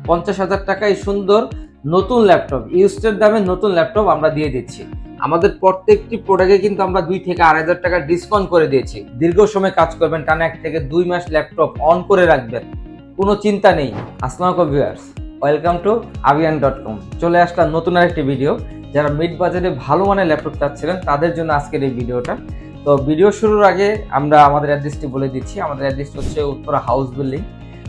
50,000 টাকায় সুন্দর নতুন ল্যাপটপ, ইউজড দামে নতুন ল্যাপটপ আমরা দিয়ে দিচ্ছি। আমাদের প্রত্যেকটি প্রোডাক্টে কিন্তু আমরা 2 থেকে 2,500 টাকা ডিসকাউন্ট করে দিয়েছি। দীর্ঘ সময় কাজ করবেন, টানা 1 থেকে 2 মাস ল্যাপটপ অন করে রাখবেন, কোনো চিন্তা নেই। আসসালামু আলাইকুম ভিউয়ার্স, ওয়েলকাম টু avian.com। চলে আসলাম নতুন আরেকটি ভিডিও। যারা মিড বাজেটে ভালো মানের ল্যাপটপ চাচ্ছিলেন তাদের জন্য আজকের এই ভিডিওটা। তো ভিডিও শুরুর আগে আমরা আমাদের অ্যাড্রেসটি বলে দিচ্ছি। আমাদের অ্যাড্রেস হচ্ছে উত্তরা হাউস বিল্ডিং,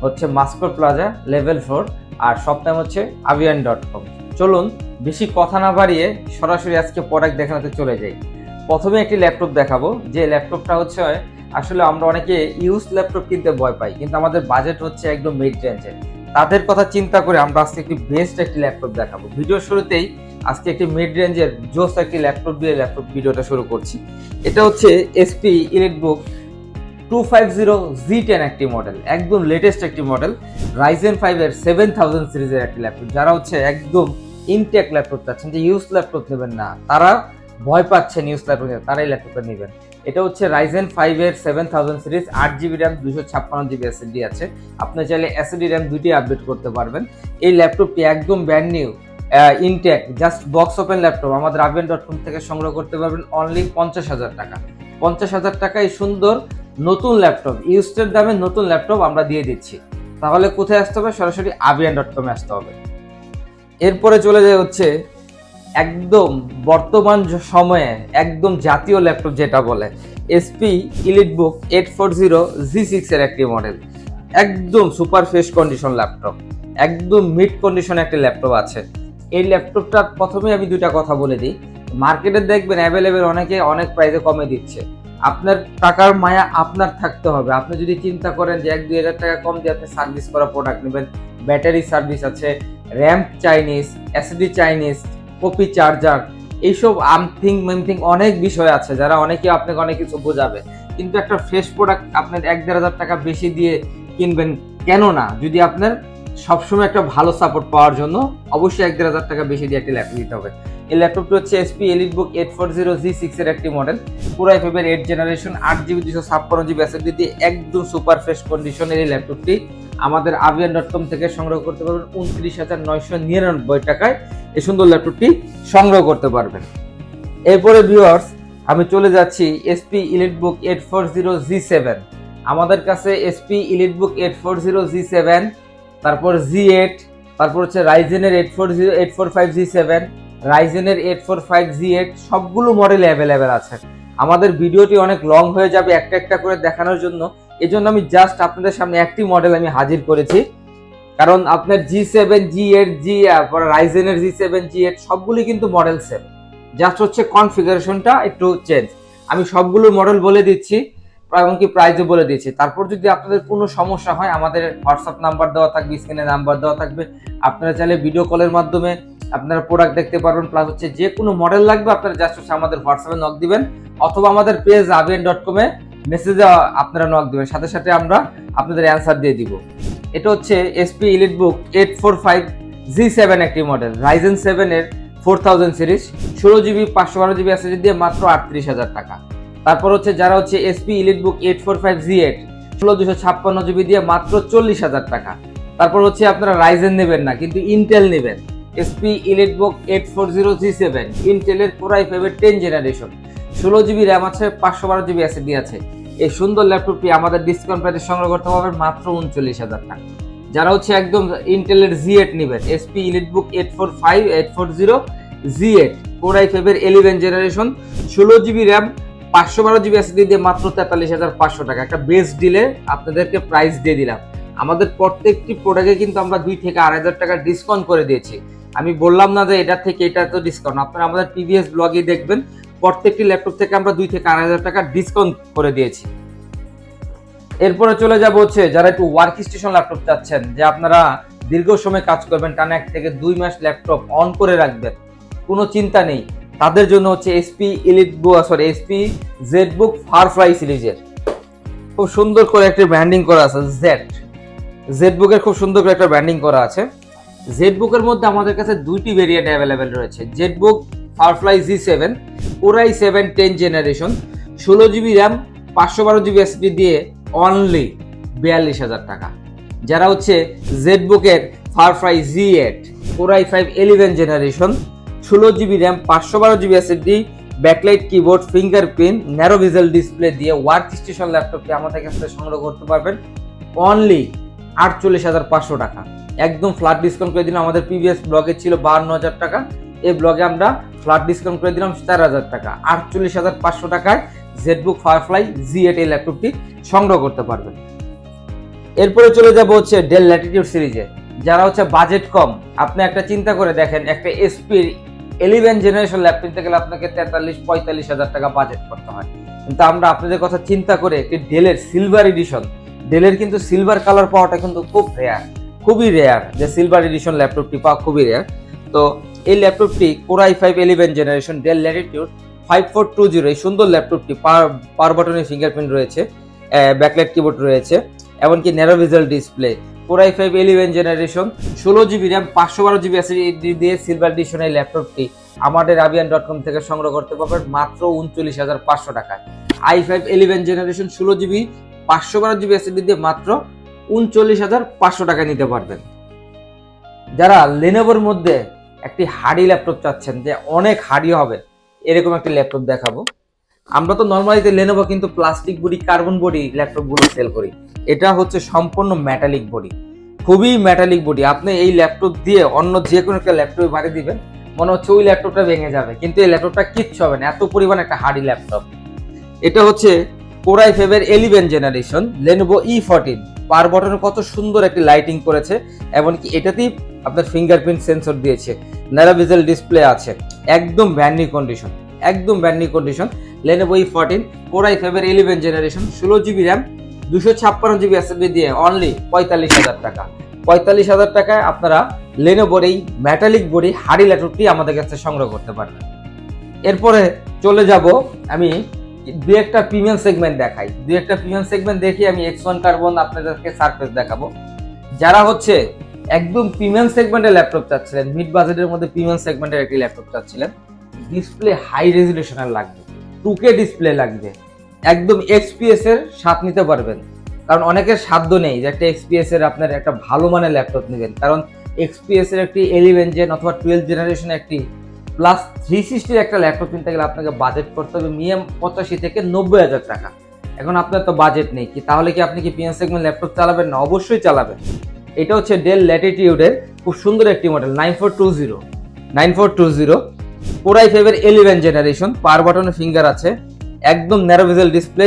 হচ্ছে মাস্কো প্লাজা লেভেল 4, আর সব টাইম হচ্ছে avian.com। চলুন বেশি কথা না বাড়িয়ে সরাসরি আজকে প্রোডাক্ট দেখানোতে চলে যাই। প্রথমে একটি ল্যাপটপ দেখাবো, যে ল্যাপটপটা হচ্ছে আসলে আমরা অনেকে ইউজ ল্যাপটপ কিনতে ভয় পাই, কিন্তু আমাদের বাজেট হচ্ছে একদম মিড রেঞ্জের। তাদের কথা চিন্তা করে আমরা আজকে একটি বেস্ট একটি ল্যাপটপ দেখাবো। ভিডিও শুরুতেই আজকে একটি মিড রেঞ্জের জোস একটি ল্যাপটপ দিয়ে ল্যাপটপ ভিডিওটা শুরু করছি। এটা হচ্ছে এসপি এলিটবুক 250 Z10 একটি মডেল, একদম লেটেস্ট একটি মডেল। রাইজেন 5 এর 7000 সিরিজের একটি ল্যাপটপ। যারা হচ্ছে একদম ইনটেক ল্যাপটপ চাচ্ছেন, যে ইউজ ল্যাপটপ নেবেন না, তারা ভয় পাচ্ছেন ইউজ ল্যাপটপ নিয়ে, তারাই ল্যাপটপটা নেবেন। এটা হচ্ছে রাইজেন 5 এর 7000 series, 8GB RAM, 256GB SSD আছে। আপনি চাইলে SSD র্যাম দুইটি আপডেট করতে পারবেন। এই ল্যাপটপটি একদম brand new, intact, just box open laptop আমাদের avian.com থেকে সংগ্রহ করতে পারবেন অনলি 50,000 টাকা। 50,000 টাকায় সুন্দর নতুন ল্যাপটপ, ইউজড দামে নতুন ল্যাপটপ আমরা দিয়ে দিচ্ছি। তাহলে কোথায় আসতে হবে? সরাসরি avian.com আসতে হবে। এরপরে চলে যায় হচ্ছে একদম বর্তমান সময়ে একদম জাতীয় ল্যাপটপ যেটা বলে, এসপি এলিটবুক 840G6 এর একটি মডেল। একদম সুপার ফ্রেশ কন্ডিশন ল্যাপটপ, একদম মিড কন্ডিশন একটি ল্যাপটপ আছে। এই ল্যাপটপটা প্রথমে আমি দুইটা কথা বলে দিই। মার্কেটে দেখবেন অ্যাভেলেবেল অনেকে অনেক প্রাইসে কমে দিচ্ছে। আপনার টাকার মায়া আপনার থাকতে হবে। আপনি যদি চিন্তা করেন যে 1-2 হাজার টাকা কম দিয়ে আপনি সার্ভিস করা প্রোডাক্ট নেবেন, ব্যাটারি সার্ভিস আছে, RAM Chinese, SSD Chinese, copy charger, এইসব আমথিং অনেক বিষয় আছে, যারা অনেকে আপনাকে অনেক কিছু বোঝাবে। কিন্তু একটা ফ্রেশ প্রোডাক্ট আপনার 1-1.5 হাজার টাকা বেশি দিয়ে কিনবেন কেন না? যদি আপনার সবসময় একটা ভালো সাপোর্ট পাওয়ার জন্য অবশ্যই 1-1.5 হাজার টাকা বেশি দিয়ে একটি ল্যাপটপ দিতে হবে। এই ল্যাপটপটি হচ্ছে এসপি এলিটবুক 840G6 এর একটি মডেল, পুরো i5 এর 8 জেনারেশন, 8GB 256GB SSD দিয়ে একদম সুপার ফ্রেশ কন্ডিশনের এই ল্যাপটপটি আমাদের avian.com থেকে সংগ্রহ করতে পারবেন 29,999 টাকায়। এই সুন্দর ল্যাপটপটি সংগ্রহ করতে পারবেন। এরপরে ভিউয়ার্স আমি চলে যাচ্ছি এসপি এলিটবুক 840G7। আমাদের কাছে এসপি এলিটবুক 840G7, তারপর G8, তারপর হচ্ছে রাইজেনের 845G7, রাইজেনের 845G8, সবগুলো মডেল অ্যাভেলেবেল আছে। আমাদের ভিডিওটি অনেক লং হয়ে যাবে একটা একটা করে দেখানোর জন্য, এজন্য আমি জাস্ট আপনাদের সামনে একটি মডেল আমি হাজির করেছি। কারণ আপনার G7, G8, রাইজেনের G7, G8 সবগুলি কিন্তু মডেল সেম, জাস্ট হচ্ছে কনফিগারেশনটা একটু চেঞ্জ। আমি সবগুলো মডেল বলে দিচ্ছি, এমনকি প্রাইসও বলে দিচ্ছি। তারপর যদি আপনাদের কোনো সমস্যা হয় আমাদের হোয়াটসঅ্যাপ নাম্বার দেওয়া থাকবে, স্ক্রিনে নাম্বার দেওয়া থাকবে, আপনারা চাইলে ভিডিও কলের মাধ্যমে আপনারা প্রোডাক্ট দেখতে পারবেন। প্লাস হচ্ছে যে কোনো মডেল লাগবে আপনারা জাস্ট হচ্ছে আমাদের হোয়াটসঅ্যাপে নক দিবেন, অথবা আমাদের পেজ avian.com এ মেসেজে আপনারা নক দিবেন, সাথে সাথে আমরা আপনাদের অ্যান্সার দিয়ে দিব। এটা হচ্ছে এসপি এলিটবুক 845G7 একটি মডেল, রাইজেন 7 এর 4000 সিরিজ, 16GB 512GB SSD দিয়ে মাত্র 38,000 টাকা। তারপর হচ্ছে যারা হচ্ছে এসপি এলিটবুক 845G8 16/256GB দিয়ে মাত্র 40,000 টাকা। তারপর হচ্ছে আপনারা রাইজেন নেবেন না কিন্তু ইন্টেল নেবেন, এসপি এলিটবুক 840G7 ইন্টেলের পুরো i5 এর 10 জেনারেশন, 16GB র্যাম আছে, 512GB SSD আছে। এই সুন্দর ল্যাপটপটি আমাদের ডিসকাউন্ট প্রাইসে সংগ্রহ করতে পারবেন মাত্র 39,000 টাকা। যারা হচ্ছে একদম ইন্টেলের G8 নেবেন, এসপি এলিটবুক 840G8 পুরো i5 এর 11 generation, 16GB RAM, 512GB SSD দিয়ে মাত্র 43,500 টাকা। একটা বেস্ট ডিলে আপনাদেরকে প্রাইস দিয়ে দিলাম। আমাদের প্রত্যেকটি প্রোডাক্টে কিন্তু আমরা 2 থেকে 2.5 হাজার টাকা ডিসকাউন্ট করে দিয়েছি। আমি বললাম না যে এটা থেকে এটা তো ডিসকাউন্ট, আপনারা আমাদের প্রিভিয়াস ব্লগে দেখবেন প্রত্যেকটি ল্যাপটপ থেকে আমরা 2 থেকে 2.5 হাজার টাকা ডিসকাউন্ট করে দিয়েছি। এরপরে চলে যাব হচ্ছে যারা একটু ওয়ার্ক স্টেশন ল্যাপটপ চাচ্ছেন, যে আপনারা দীর্ঘ সময় কাজ করবেন, টানা 1 থেকে 2 মাস ল্যাপটপ অন করে রাখবেন, কোনো চিন্তা নেই। তাদের জন্য হচ্ছে এসপি জেডবুক ফারফ্লাই সিরিজের খুব সুন্দর করে একটা ব্র্যান্ডিং করা আছে, জেডবুকের খুব সুন্দর করে একটা ব্র্যান্ডিং করা আছে। জেডবুকের মধ্যে আমাদের কাছে 2টি ভেরিয়েন্ট অ্যাভেলেবেল রয়েছে। জেডবুক ফারফ্লাই G7 পুরাই 7 10 generation, 16GB RAM, 512GB SSD দিয়ে অনলি 42,000 টাকা। যারা হচ্ছে জেডবুকের Firefly Z8 Core i5 11 generation, 16GB RAM, 512GB SSD, backlight keyboard, fingerprint, narrow visual display দিয়ে ওয়ার্ক স্টেশন ল্যাপটপটি আমাদের কাছ থেকে সংগ্রহ করতে পারবেন অনলি 48,500 টাকা। একদম ফ্ল্যাট ডিসকাউন্ট করে দিলাম। আমাদের প্রিভিয়াস ব্লগে ছিল 52,000 টাকা, এই ব্লগে আমরা ফ্ল্যাট ডিসকাউন্ট করে দিলাম 4,000 টাকা। 48,500 টাকায় জেটবুক ফায়ারফ্লাই Z8 এই ল্যাপটপটি সংগ্রহ করতে পারবেন। এরপরে চলে যাব হচ্ছে ডেল ল্যাটিটিউড সিরিজে। যারা হচ্ছে বাজেট কম, আপনি একটা চিন্তা করে দেখেন, একটা এসপি 11 জেনারেশন ল্যাপটপ কিনতে গেলে আপনাকে 43-45,000 টাকা বাজেট করতে হয়। কিন্তু আমরা আপনাদের কথা চিন্তা করে একটি ডেলের সিলভার এডিশন, ডেলের কিন্তু সিলভার কালার পাওয়াটা কিন্তু খুব রেয়ার, খুবই রেয়ার, যে সিলভার এডিশন ল্যাপটপটি পাওয়া খুবই রেয়ার। তো এই ল্যাপটপটি Core i5 11 generation del Latitude 5420, এই সুন্দর ল্যাপটপটি পাওয়ার বাটনে ফিঙ্গারপ্রিন্ট রয়েছে, ব্যাকলাইট কিবোর্ড রয়েছে, এমনকি narrow visual display. Core i5 11 generation, 16GB RAM, 512GB SSD দিয়ে সিলভার এডিশন এই ল্যাপটপটি আমাদের avian.com থেকে সংগ্রহ করতে পারবেন মাত্র 39,500 টাকায়। i5 11 generation 16GB 512GB SSD দিয়ে মাত্র 39,500 টাকায় নিতে পারবেন। যারা লেনোভোর মধ্যে একটি হার্ডি ল্যাপটপ চাচ্ছেন, যে অনেক হার্ডি হবে, এরকম একটি ল্যাপটপ দেখাবো। আমরা তো নর্মালিতে লেনোভো কিন্তু প্লাস্টিক বডি, কার্বন বডি ল্যাপটপগুলো সেল করি, এটা হচ্ছে সম্পূর্ণ মেটালিক বডি, খুবই মেটালিক বডি। আপনি এই ল্যাপটপ দিয়ে অন্য যে কোনো একটা ল্যাপটপে বাড়ি দিবেন, মনে হচ্ছে ওই ল্যাপটপটা ভেঙে যাবে, কিন্তু এই ল্যাপটপটা কিচ্ছু হবে না, এত পরিমাণ একটা হার্ডি ল্যাপটপ। এটা হচ্ছে Core i5 এর 11 জেনারেশন Lenovo E14। পাওয়ার বাটনে কত সুন্দর একটি লাইটিং করেছে, এমনকি এটাতেই আপনার ফিঙ্গারপ্রিন্ট সেন্সর দিয়েছে, ন্যারো ভিজুয়াল ডিসপ্লে আছে, একদম ব্র্যান্ড নিউ কন্ডিশন, একদম brand new condition. Lenovo E14 Core i5 এর 11 generation, 16GB RAM, 256GB SSD দিয়ে অনলি 45,000 টাকা। 45,000 টাকায় আপনারা লেনোভোর এই মেটালিক বডি হার্ডি ল্যাপটপটি আমাদের কাছে সংগ্রহ করতে পারবেন। এরপরে চলে যাব, আমি দুই একটা প্রিমিয়াম সেগমেন্ট দেখাই, দুই একটা প্রিমিয়াম সেগমেন্ট দেখি আমি X1 কার্বন আপনাদেরকে সারফেস দেখাবো। যারা হচ্ছে একদম প্রিমিয়াম সেগমেন্টের ল্যাপটপ চাচ্ছিলেন, মিড বাজেটের মধ্যে প্রিমিয়াম সেগমেন্টের একটি ল্যাপটপ চাচ্ছিলেন, ডিসপ্লে হাই রেজুলেশনের লাগবে, 2K ডিসপ্লে লাগবে, একদম XPS এর স্বাদ নিতে পারবেন। কারণ অনেকের সাধ্য নেই যে একটা XPS এর আপনার একটা ভালো মানের ল্যাপটপ নেবেন, কারণ XPS এর একটি 11 জেন অথবা 12 জেনারেশন একটি প্লাস 360 একটা ল্যাপটপ কিনতে গেলে আপনাকে বাজেট করতে হবে মিনিমাম 85 থেকে 90,000 টাকা। এখন আপনার তো বাজেট নেই, কি তাহলে কি আপনি কি প্রিমিয়াম সেগমেন্ট ল্যাপটপ চালাবেন না? অবশ্যই চালাবেন। এটা হচ্ছে ডেল ল্যাটিটিউডের খুব সুন্দর একটি মডেল 9420 Core i5 এর 11 জেনারেশন, পাওয়ার বাটনে ফিঙ্গার আছে, একদম narrow visual display,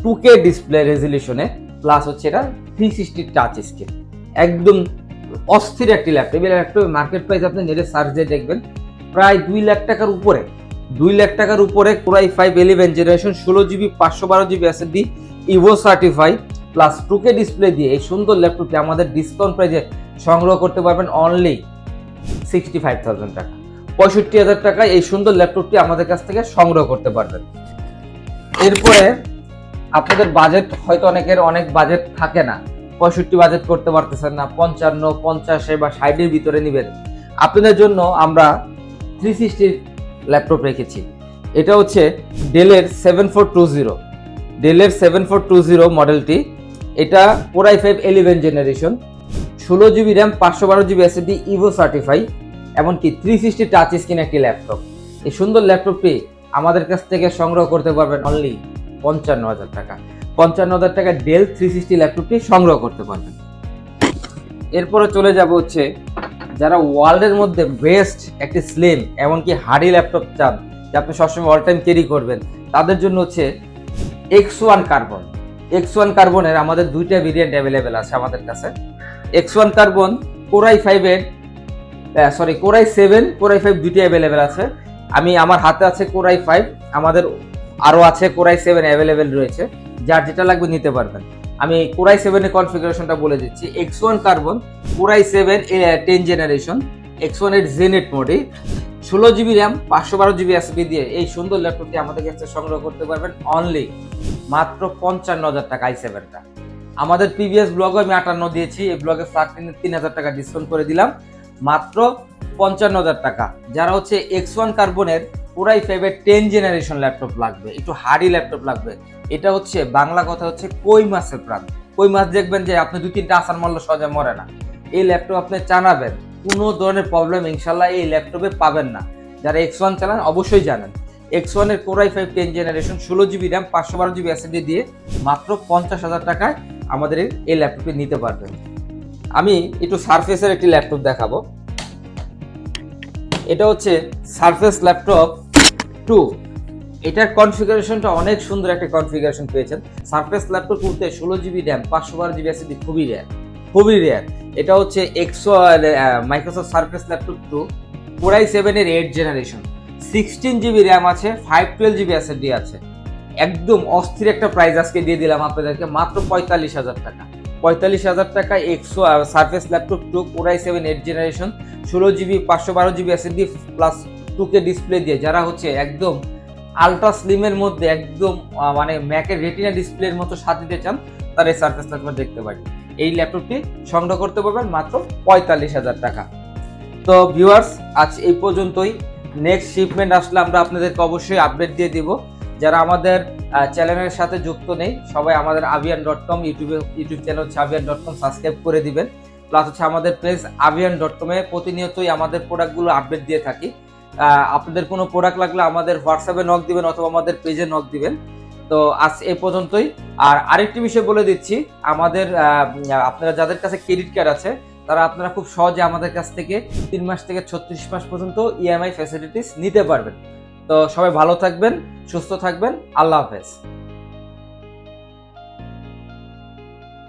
2K display রেজুলেশনে, প্লাস হচ্ছে এটা 360 টাচ স্ক্রিন, একদম অস্থির একটি ল্যাপটপ। এই ল্যাপটপের মার্কেট প্রাইস আপনি নেটে সার্চ দিয়ে দেখবেন প্রায় 2 লাখ টাকার উপরে, 2 লাখ টাকার উপরে Core i5 11 generation, 16GB 512GB SSD, Evo certify, plus 2K display দিয়ে এই সুন্দর ল্যাপটপটি আমাদের ডিসকাউন্ট প্রাইসে সংগ্রহ করতে পারবেন অনলি 65,000 টাকা। 65,000 টাকায় এই সুন্দর ল্যাপটপটি আমাদের কাছ থেকে সংগ্রহ করতে পারবেন। এরপরে আপনাদের বাজেট হয়তো অনেকের অনেক বাজেট থাকে না, 65 বাজেট করতে পারতেছেন না, 55, 50 বা 60-এর ভিতরে নেবেন, আপনাদের জন্য আমরা 360 ল্যাপটপ রেখেছি। এটা হচ্ছে ডেলের 7420 মডেলটি। এটা Core i5 11 generation, 16GB RAM, 512GB SSD, Evo certify, এমনকি 360 টাচ স্ক্রিন একটি ল্যাপটপ। এই সুন্দর ল্যাপটপটি আমাদের কাছ থেকে সংগ্রহ করতে পারবেন অনলি 55,000 টাকা। 55,000 টাকা ডেল 360 ল্যাপটপটি সংগ্রহ করতে পারবেন। এরপরে চলে যাব হচ্ছে যারা ওয়ার্ল্ডের মধ্যে বেস্ট একটি স্লিম এমনকি হার্ডি ল্যাপটপ চান, যে আপনি সবসময় অল টাইম ক্যারি করবেন, তাদের জন্য হচ্ছে X1 কার্বন। X1 কার্বনের আমাদের দুইটা ভেরিয়েন্ট অ্যাভেলেবেল আছে আমাদের কাছে। X1 carbon Core i7 Core i5 দুইটা অ্যাভেলেবেল আছে। আমার হাতে আছে Core i5, আমাদের আরও আছে Core i7 অ্যাভেলেবেল রয়েছে, যার যেটা লাগবে নিতে পারবেন। আমি Core i7 এর কনফিগারেশনটা বলে দিচ্ছি। X1 carbon Core i7 10 generation, X1 এর Zen8 model, 16GB RAM, 512GB SSD দিয়ে এই সুন্দর ল্যাপটপটি আমাদের কাছে সংগ্রহ করতে পারবেন অনলি মাত্র 55,000 টাকা i7টা। আমাদের প্রিভিয়াস ব্লগে আমি 58 দিয়েছি, এই ব্লগে 3,000 টাকা ডিসকাউন্ট করে দিলাম মাত্র 55,000 টাকা। যারা হচ্ছে X1 কার্বনের Core i5 এর 10 জেনারেশন ল্যাপটপ লাগবে, একটু হার্ডি ল্যাপটপ লাগবে, এটা হচ্ছে বাংলা কথা হচ্ছে কই মাছের প্রাণ। কই মাছ দেখবেন যে আপনি 2-3টা আসার মারলে সহজে মরে না, এই ল্যাপটপ আপনি চালাবেন, কোনো ধরনের প্রবলেম ইনশাল্লাহ এই ল্যাপটপে পাবেন না। যারা X1 চালান অবশ্যই জানেন, X1 এর Core i5 10 generation 16GB RAM 512GB SSD দিয়ে মাত্র 50,000 টাকায় আমাদের এই ল্যাপটপে নিতে পারবেন। আমি একটু সারফেসের একটি ল্যাপটপ দেখাবো। এটা হচ্ছে সারফেস ল্যাপটপ 2। এটার কনফিগারেশনটা অনেক সুন্দর একটা কনফিগারেশন পেয়েছেন। সারফেস ল্যাপটপ করতে 16GB RAM 512GB SSD খুবই রেয়ার। এটা হচ্ছে Microsoft surface laptop 2 Core i7 এর 8 জেনারেশন, 16GB RAM আছে, 512GB SSD আছে। একদম অস্থির একটা প্রাইস আজকে দিয়ে দিলাম আপনাদেরকে, মাত্র 45,000 টাকা। 45,000 টাকায় surface laptop 2 Core i7 8 generation 16GB 512GB SSD plus 2K display দিয়ে, যারা হচ্ছে একদম আলট্রা স্লিমের মধ্যে একদম মানে ম্যাকের রেটিনা ডিসপ্লের মতো সাথে দিতে চান, তারা এই সারফেস ল্যাপটপ দেখতে পারেন। এই ল্যাপটপটি সংগ্রহ করতে পারবেন মাত্র 45,000 টাকা। তো ভিউয়ার্স, আজ এই পর্যন্তই। নেক্সট শিপমেন্ট আসলে আমরা আপনাদেরকে অবশ্যই আপডেট দিয়ে দিব। যারা আমাদের চ্যানেলের সাথে যুক্ত নেই, সবাই আমাদের avian.com ইউটিউব চ্যানেল হচ্ছে avian.com সাবস্ক্রাইব করে দিবেন। প্লাস হচ্ছে আমাদের পেজ avian.com এ প্রতিনিয়তই আমাদের প্রোডাক্টগুলো আপডেট দিয়ে থাকি। আপনাদের কোনো প্রোডাক্ট লাগলে আমাদের হোয়াটসঅ্যাপে নক দিবেন অথবা আমাদের পেজে নক দিবেন। তো আজ এ পর্যন্তই। আর আরেকটি বিষয় বলে দিচ্ছি, আমাদের আপনারা যাদের কাছে ক্রেডিট কার্ড আছে তারা আপনারা খুব সহজে আমাদের কাছ থেকে 3 মাস থেকে 36 মাস পর্যন্ত ইএমআই ফ্যাসিলিটিস নিতে পারবেন। তো সবাই ভালো থাকবেন, সুস্থ থাকবেন, আল্লাহ হাফেজ।